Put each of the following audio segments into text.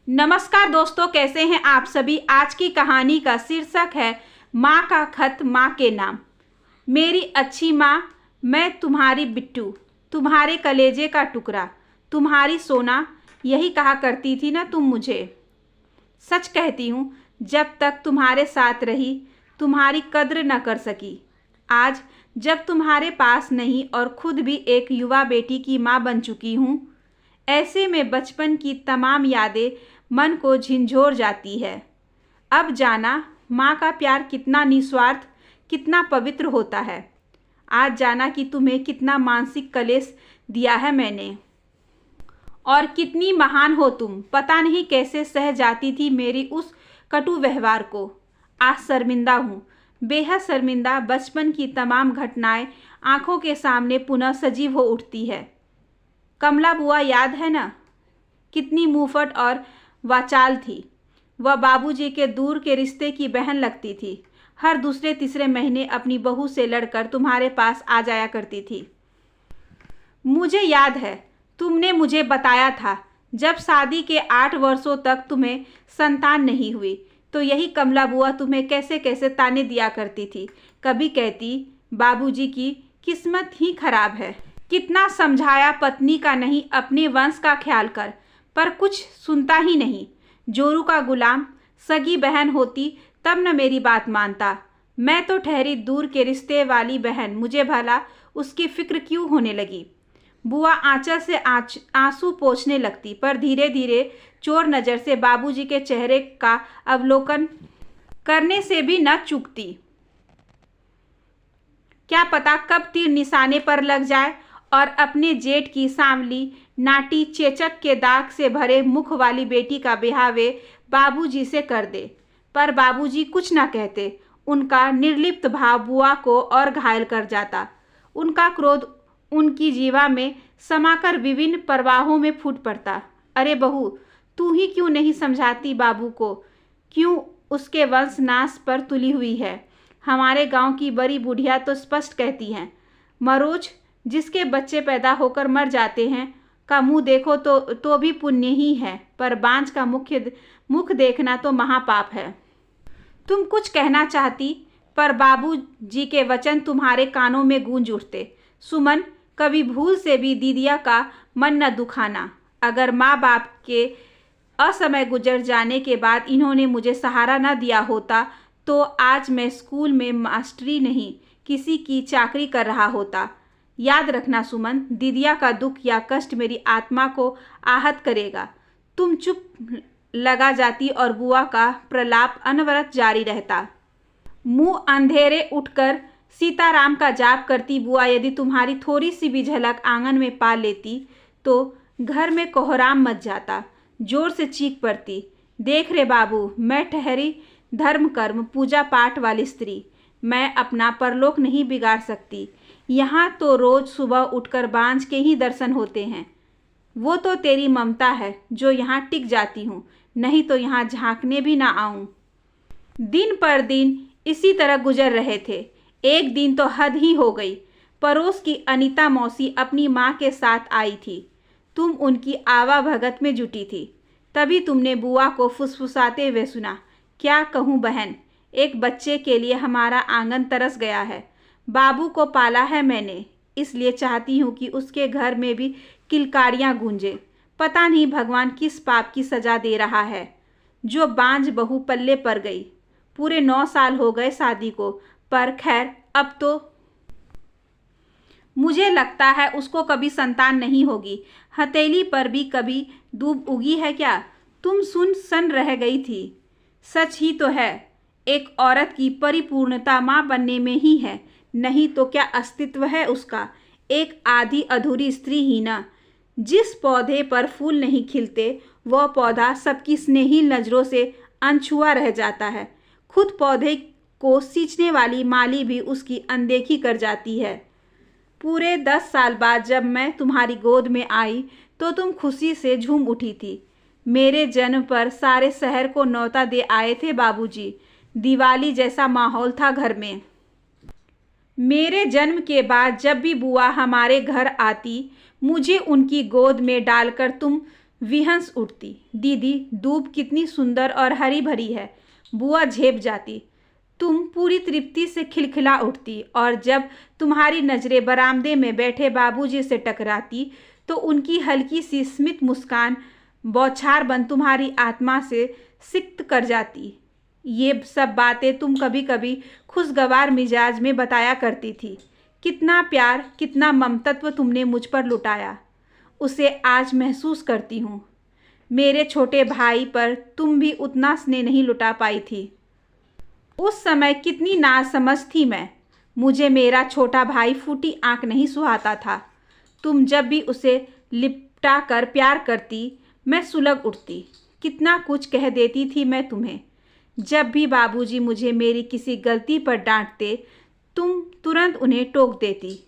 नमस्कार दोस्तों, कैसे हैं आप सभी। आज की कहानी का शीर्षक है माँ का खत माँ के नाम। मेरी अच्छी माँ, मैं तुम्हारी बिट्टू, तुम्हारे कलेजे का टुकड़ा, तुम्हारी सोना, यही कहा करती थी ना तुम मुझे। सच कहती हूँ, जब तक तुम्हारे साथ रही तुम्हारी कद्र न कर सकी। आज जब तुम्हारे पास नहीं और खुद भी एक युवा बेटी की माँ बन चुकी हूँ, ऐसे में बचपन की तमाम यादें मन को झिंझोर जाती है। अब जाना माँ का प्यार कितना निस्वार्थ, कितना पवित्र होता है। आज जाना कि तुम्हें कितना मानसिक कलेश दिया है मैंने, और कितनी महान हो तुम। पता नहीं कैसे सह जाती थी मेरी उस कटु व्यवहार को। आज शर्मिंदा हूँ, बेहद शर्मिंदा। बचपन की तमाम घटनाएं आंखों के सामने पुनः सजीव हो उठती है। कमला बुआ याद है ना, कितनी मुंहफट और वाचाल थी। वह बाबूजी के दूर के रिश्ते की बहन लगती थी। हर दूसरे तीसरे महीने अपनी बहू से लड़कर तुम्हारे पास आ जाया करती थी। मुझे याद है, तुमने मुझे बताया था जब शादी के 8 वर्षों तक तुम्हें संतान नहीं हुई तो यही कमला बुआ तुम्हें कैसे कैसे ताने दिया करती थी। कभी कहती बाबूजी की किस्मत ही खराब है, कितना समझाया पत्नी का नहीं अपने वंश का ख्याल कर, पर कुछ सुनता ही नहीं। जोरू का गुलाम। सगी बहन होती तब न मेरी बात मानता। मैं तो ठहरी दूर के रिश्ते वाली बहन, मुझे भला उसकी फिक्र क्यों होने लगी। बुआ आंचल से आंसू पोंछने लगती, पर धीरे धीरे चोर नज़र से बाबूजी के चेहरे का अवलोकन करने से भी न चूकती। क्या पता कब तीर निशाने पर लग जाए और अपने जेठ की सांवली नाटी चेचक के दाग से भरे मुख वाली बेटी का ब्याह वे बाबूजी से कर दे। पर बाबूजी कुछ न कहते। उनका निर्लिप्त भाव बुआ को और घायल कर जाता। उनका क्रोध उनकी जीवा में समाकर विभिन्न प्रवाहों में फूट पड़ता। अरे बहू, तू ही क्यों नहीं समझाती बाबू को, क्यों उसके वंश नाश पर तुली हुई है। हमारे गांव की बड़ी बुढ़िया तो स्पष्ट कहती हैं, मरोज जिसके बच्चे पैदा होकर मर जाते हैं का मुंह देखो तो भी पुण्य ही है, पर बांझ का मुख देखना तो महापाप है। तुम कुछ कहना चाहती, पर बाबूजी के वचन तुम्हारे कानों में गूंज उठते। सुमन, कभी भूल से भी दीदिया का मन न दुखाना। अगर माँ बाप के असमय गुजर जाने के बाद इन्होंने मुझे सहारा न दिया होता तो आज मैं स्कूल में मास्टरी नहीं, किसी की चाकरी कर रहा होता। याद रखना सुमन, दीदिया का दुख या कष्ट मेरी आत्मा को आहत करेगा। तुम चुप लगा जाती और बुआ का प्रलाप अनवरत जारी रहता। मुंह अंधेरे उठकर सीताराम का जाप करती बुआ यदि तुम्हारी थोड़ी सी भी झलक आंगन में पा लेती तो घर में कोहराम मच जाता। जोर से चीख पड़ती, देख रे बाबू, मैं ठहरी धर्म कर्म पूजा पाठ वाली स्त्री, मैं अपना परलोक नहीं बिगाड़ सकती। यहाँ तो रोज सुबह उठकर बांझ के ही दर्शन होते हैं। वो तो तेरी ममता है जो यहाँ टिक जाती हूँ, नहीं तो यहाँ झांकने भी ना आऊँ। दिन पर दिन इसी तरह गुजर रहे थे। एक दिन तो हद ही हो गई। पड़ोस की अनीता मौसी अपनी माँ के साथ आई थी। तुम उनकी आवा भगत में जुटी थी। तभी तुमने बुआ को फुसफुसाते हुए सुना, क्या कहूँ बहन, एक बच्चे के लिए हमारा आंगन तरस गया है। बाबू को पाला है मैंने, इसलिए चाहती हूँ कि उसके घर में भी किलकारियाँ गूंजे। पता नहीं भगवान किस पाप की सज़ा दे रहा है जो बांझ बहू पल्ले पर गई। पूरे 9 साल हो गए शादी को, पर खैर अब तो मुझे लगता है उसको कभी संतान नहीं होगी। हथेली पर भी कभी दूब उगी है क्या। तुम सुन सन रह गई थी। सच ही तो है, एक औरत की परिपूर्णता माँ बनने में ही है, नहीं तो क्या अस्तित्व है उसका। एक आधी अधूरी स्त्री ही ना। जिस पौधे पर फूल नहीं खिलते वह पौधा सबकी स्नेही नज़रों से अनछुआ रह जाता है। खुद पौधे को सींचने वाली माली भी उसकी अनदेखी कर जाती है। पूरे 10 साल बाद जब मैं तुम्हारी गोद में आई तो तुम खुशी से झूम उठी थी। मेरे जन्म पर सारे शहर को न्योता दे आए थे बाबूजी। दिवाली जैसा माहौल था घर में। मेरे जन्म के बाद जब भी बुआ हमारे घर आती, मुझे उनकी गोद में डालकर तुम विहंस उठती, दीदी दूब कितनी सुंदर और हरी भरी है। बुआ झेप जाती, तुम पूरी तृप्ति से खिलखिला उठती, और जब तुम्हारी नज़रें बरामदे में बैठे बाबूजी से टकराती तो उनकी हल्की सी स्मित मुस्कान बौछार बन तुम्हारी आत्मा से सिक्त कर जाती। ये सब बातें तुम कभी कभी खुशगवार मिजाज में बताया करती थी। कितना प्यार, कितना ममतत्व तुमने मुझ पर लुटाया, उसे आज महसूस करती हूँ। मेरे छोटे भाई पर तुम भी उतना स्नेह नहीं लुटा पाई थी। उस समय कितनी नासमझ थी मैं। मुझे मेरा छोटा भाई फूटी आंख नहीं सुहाता था। तुम जब भी उसे लिपटा कर प्यार करती, मैं सुलग उठती। कितना कुछ कह देती थी मैं तुम्हें। जब भी बाबूजी मुझे मेरी किसी गलती पर डांटते, तुम तुरंत उन्हें टोक देती।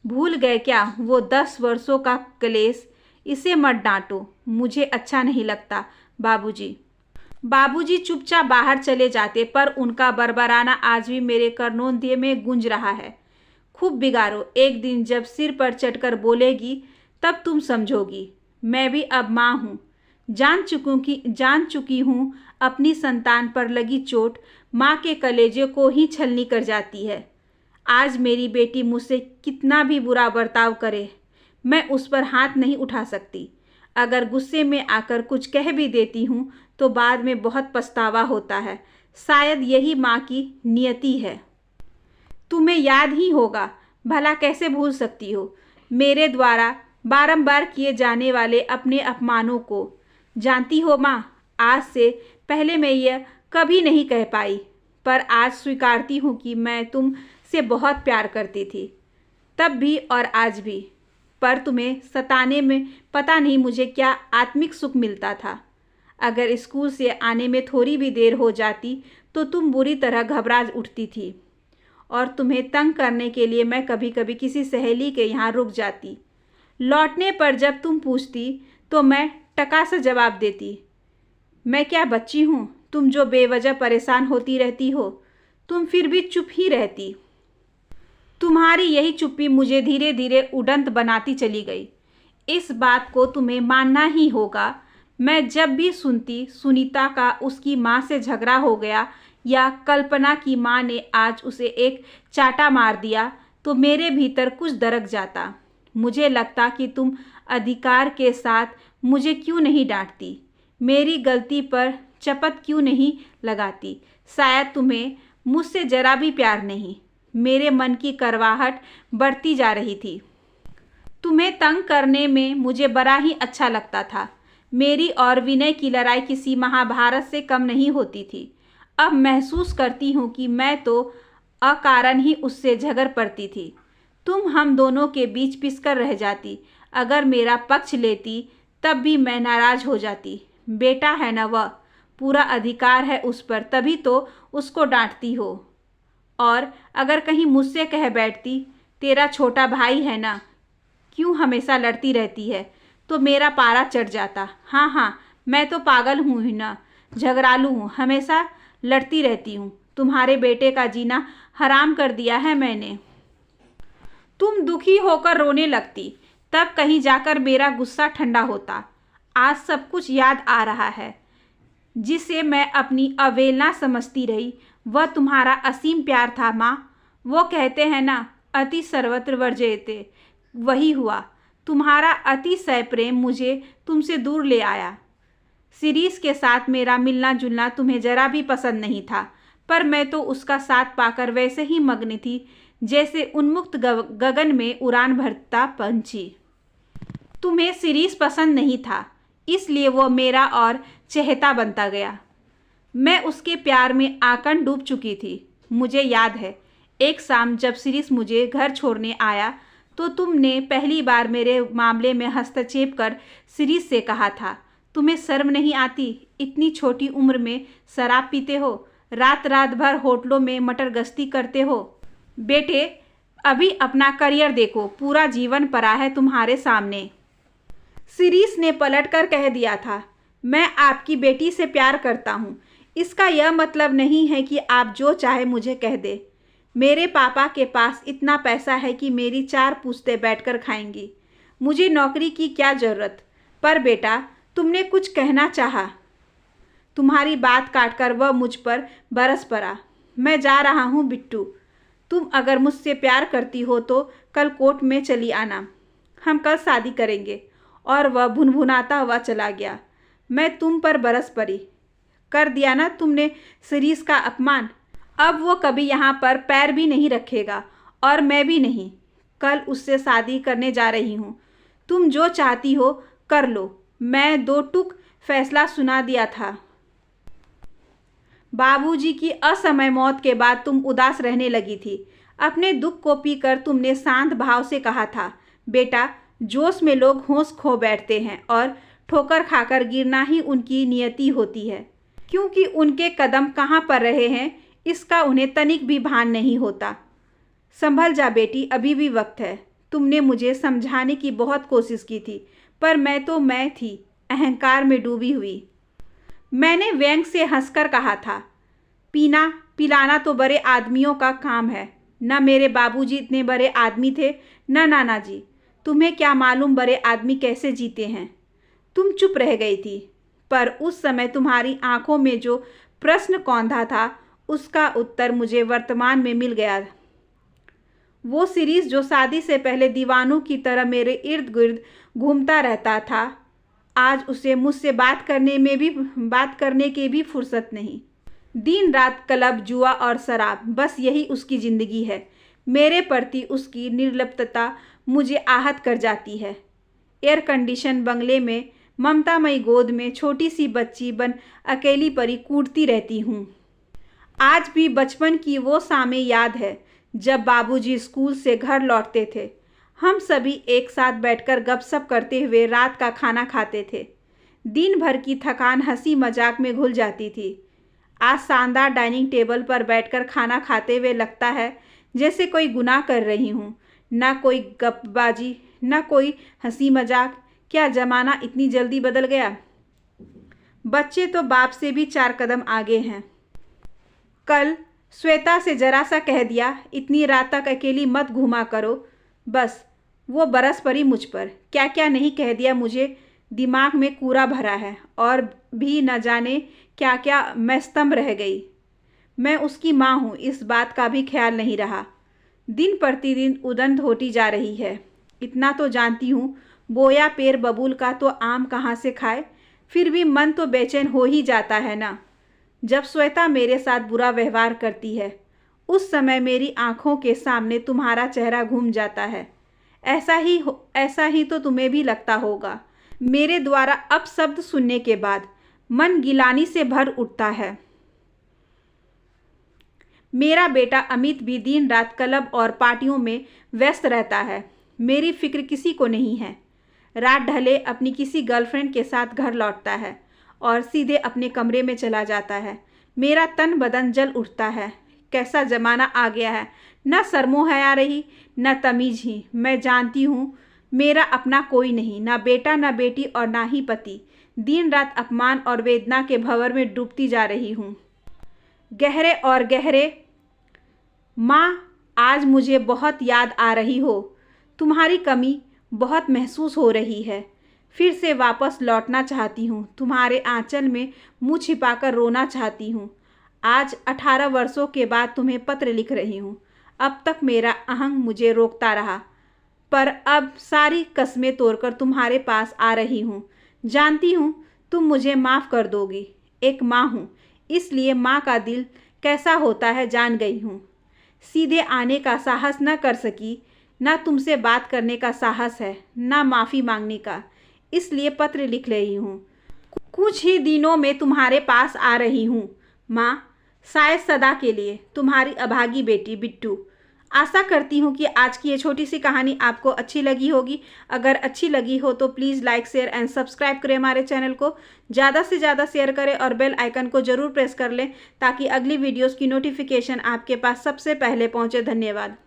भूल गए क्या वो 10 वर्षों का क्लेश? इसे मत डांटो, मुझे अच्छा नहीं लगता बाबूजी। बाबूजी चुपचाप बाहर चले जाते, पर उनका बरबराना आज भी मेरे कर्णोद्य में गूंज रहा है। खूब बिगाड़ो, एक दिन जब सिर पर चढ़कर बोलेगी तब तुम समझोगी। मैं भी अब माँ हूँ, जान चुकी हूँ अपनी संतान पर लगी चोट माँ के कलेजे को ही छलनी कर जाती है। आज मेरी बेटी मुझसे कितना भी बुरा बर्ताव करे, मैं उस पर हाथ नहीं उठा सकती। अगर गुस्से में आकर कुछ कह भी देती हूँ तो बाद में बहुत पछतावा होता है। शायद यही माँ की नियति है। तुम्हें याद ही होगा, भला कैसे भूल सकती हो मेरे द्वारा बारंबार किए जाने वाले अपने अपमानों को। जानती हो माँ, आज से पहले मैं यह कभी नहीं कह पाई, पर आज स्वीकारती हूँ कि मैं तुमसे बहुत प्यार करती थी, तब भी और आज भी। पर तुम्हें सताने में पता नहीं मुझे क्या आत्मिक सुख मिलता था। अगर स्कूल से आने में थोड़ी भी देर हो जाती तो तुम बुरी तरह घबरा उठती थी, और तुम्हें तंग करने के लिए मैं कभी कभी किसी सहेली के यहाँ रुक जाती। लौटने पर जब तुम पूछती तो मैं टका से जवाब देती, मैं क्या बच्ची हूँ तुम जो बेवजह परेशान होती रहती हो। तुम फिर भी चुप ही रहती। तुम्हारी यही चुप्पी मुझे धीरे धीरे उड़ंत बनाती चली गई। इस बात को तुम्हें मानना ही होगा। मैं जब भी सुनती सुनीता का उसकी माँ से झगड़ा हो गया, या कल्पना की माँ ने आज उसे एक चाटा मार दिया, तो मेरे भीतर कुछ दरक जाता। मुझे लगता कि तुम अधिकार के साथ मुझे क्यों नहीं डांटती, मेरी गलती पर चपत क्यों नहीं लगाती। शायद तुम्हें मुझसे जरा भी प्यार नहीं। मेरे मन की करवाहट बढ़ती जा रही थी। तुम्हें तंग करने में मुझे बड़ा ही अच्छा लगता था। मेरी और विनय की लड़ाई किसी महाभारत से कम नहीं होती थी। अब महसूस करती हूँ कि मैं तो अकारण ही उससे झगड़ पड़ती थी। तुम हम दोनों के बीच पिसकर रह जाती। अगर मेरा पक्ष लेती तब भी मैं नाराज हो जाती। बेटा है ना वह, पूरा अधिकार है उस पर, तभी तो उसको डांटती हो। और अगर कहीं मुझसे कह बैठती, तेरा छोटा भाई है ना, क्यों हमेशा लड़ती रहती है, तो मेरा पारा चढ़ जाता। हाँ, मैं तो पागल हूँ ही ना, झगड़ालू हूँ, हमेशा लड़ती रहती हूँ। तुम्हारे बेटे का जीना हराम कर दिया है मैंने। तुम दुखी होकर रोने लगती, तब कहीं जाकर मेरा गुस्सा ठंडा होता। आज सब कुछ याद आ रहा है। जिसे मैं अपनी अवहेलना समझती रही, वह तुम्हारा असीम प्यार था माँ। वो कहते हैं ना, अति सर्वत्र वर्जयते, वही हुआ। तुम्हारा अतिशय प्रेम मुझे तुमसे दूर ले आया। शिरीष के साथ मेरा मिलना जुलना तुम्हें जरा भी पसंद नहीं था, पर मैं तो उसका साथ पाकर वैसे ही मग्न थी जैसे उन्मुक्त गगन में उड़ान भरता पंछी। तुम्हें शिरीष पसंद नहीं था, इसलिए वो मेरा और चहेता बनता गया। मैं उसके प्यार में आकर डूब चुकी थी। मुझे याद है, एक शाम जब शिरीष मुझे घर छोड़ने आया तो तुमने पहली बार मेरे मामले में हस्तक्षेप कर शिरीष से कहा था, तुम्हें शर्म नहीं आती, इतनी छोटी उम्र में शराब पीते हो, रात रात भर होटलों में मटर गश्ती करते हो। बेटे, अभी अपना करियर देखो, पूरा जीवन पड़ा है तुम्हारे सामने। शिरीष ने पलटकर कह दिया था, मैं आपकी बेटी से प्यार करता हूँ। इसका यह मतलब नहीं है कि आप जो चाहे मुझे कह दे। मेरे पापा के पास इतना पैसा है कि मेरी 4 पुश्तें बैठकर खाएंगी। मुझे नौकरी की क्या ज़रूरत। पर बेटा, तुमने कुछ कहना चाहा। तुम्हारी बात काटकर वह मुझ पर बरस पड़ा। मैं जा रहा हूँ बिट्टू। तुम अगर मुझसे प्यार करती हो तो कल कोर्ट में चली आना। हम कल शादी करेंगे। और वह भुनभुनाता हुआ चला गया। मैं तुम पर बरस पड़ी। कर दिया ना तुमने शिरीष का अपमान। अब वो कभी यहाँ पर पैर भी नहीं रखेगा और मैं भी नहीं। कल उससे शादी करने जा रही हूँ। तुम जो चाहती हो कर लो। मैं 2 टूक फैसला सुना दिया था। बाबूजी की असमय मौत के बाद तुम उदास रहने लगी थी। अपने दुख को पीकर तुमने शांत भाव से कहा था, बेटा, जोश में लोग होश खो बैठते हैं और ठोकर खाकर गिरना ही उनकी नियति होती है, क्योंकि उनके कदम कहाँ पर रहे हैं इसका उन्हें तनिक भी भान नहीं होता। संभल जा बेटी, अभी भी वक्त है। तुमने मुझे समझाने की बहुत कोशिश की थी, पर मैं थी, अहंकार में डूबी हुई। मैंने व्यंग से हंसकर कहा था, पीना पिलाना तो बड़े आदमियों का काम है। न मेरे बाबूजी इतने बड़े आदमी थे, न नाना जी। तुम्हें क्या मालूम बड़े आदमी कैसे जीते हैं। तुम चुप रह गई थी, पर उस समय तुम्हारी आंखों में जो प्रश्न कौंधा था उसका उत्तर मुझे वर्तमान में मिल गया। वो शिरीष जो शादी से पहले दीवानों की तरह मेरे इर्द गिर्द घूमता रहता था, आज उसे मुझसे बात करने की भी फुर्सत नहीं। दिन रात क्लब, जुआ और शराब, बस यही उसकी ज़िंदगी है। मेरे प्रति उसकी निर्लिप्तता मुझे आहत कर जाती है। एयर कंडीशन बंगले में ममतामयी गोद में छोटी सी बच्ची बन अकेली परी कूदती रहती हूँ। आज भी बचपन की वो शामें याद है जब बाबूजी स्कूल से घर लौटते थे। हम सभी एक साथ बैठकर गपशप करते हुए रात का खाना खाते थे। दिन भर की थकान हंसी मजाक में घुल जाती थी। आज शानदार डाइनिंग टेबल पर बैठकर खाना खाते हुए लगता है जैसे कोई गुनाह कर रही हूँ। ना कोई गपबाजी, ना कोई हंसी मजाक। क्या ज़माना इतनी जल्दी बदल गया। बच्चे तो बाप से भी 4 कदम आगे हैं। कल श्वेता से जरा सा कह दिया, इतनी रात तक अकेली मत घूमा करो। बस वो बरस पड़ी मुझ पर। क्या क्या नहीं कह दिया मुझे। दिमाग में कूड़ा भरा है और भी न जाने क्या क्या। मैं स्तंभ रह गई। मैं उसकी माँ हूँ, इस बात का भी ख्याल नहीं रहा। दिन प्रतिदिन उदंत होती जा रही है। इतना तो जानती हूँ, बोया पेड़ बबूल का तो आम कहाँ से खाए। फिर भी मन तो बेचैन हो ही जाता है ना। जब श्वेता मेरे साथ बुरा व्यवहार करती है, उस समय मेरी आँखों के सामने तुम्हारा चेहरा घूम जाता है। ऐसा ही तो तुम्हें भी लगता होगा। मेरे द्वारा अपशब्द सुनने के बाद मन गिलानी से भर उठता है। मेरा बेटा अमित भी दिन रात क्लब और पार्टियों में व्यस्त रहता है। मेरी फिक्र किसी को नहीं है। रात ढले अपनी किसी गर्लफ्रेंड के साथ घर लौटता है और सीधे अपने कमरे में चला जाता है। मेरा तन बदन जल उठता है। कैसा ज़माना आ गया है। न शर्मो है आ रही, न तमीज़ ही। मैं जानती हूँ मेरा अपना कोई नहीं, ना बेटा, ना बेटी और ना ही पति। दिन रात अपमान और वेदना के भंवर में डूबती जा रही हूँ। गहरे और गहरे। माँ, आज मुझे बहुत याद आ रही हो। तुम्हारी कमी बहुत महसूस हो रही है। फिर से वापस लौटना चाहती हूँ। तुम्हारे आंचल में मुँह छिपाकर रोना चाहती हूँ। आज 18 वर्षों के बाद तुम्हें पत्र लिख रही हूँ। अब तक मेरा अहंग मुझे रोकता रहा, पर अब सारी कस्में तोड़कर तुम्हारे पास आ रही हूँ। जानती हूँ तुम मुझे माफ़ कर दोगी। एक माँ हूँ, इसलिए माँ का दिल कैसा होता है जान गई हूँ। सीधे आने का साहस न कर सकी, ना तुमसे बात करने का साहस है, ना माफ़ी मांगने का। इसलिए पत्र लिख रही हूँ। कुछ ही दिनों में तुम्हारे पास आ रही हूँ माँ, शायद सदा के लिए। तुम्हारी अभागी बेटी बिट्टू। आशा करती हूँ कि आज की ये छोटी सी कहानी आपको अच्छी लगी होगी। अगर अच्छी लगी हो तो please like, share and subscribe करें हमारे चैनल को। ज़्यादा से ज़्यादा शेयर करें और बेल आइकन को ज़रूर प्रेस कर लें ताकि अगली वीडियोस की नोटिफिकेशन आपके पास सबसे पहले पहुँचे। धन्यवाद।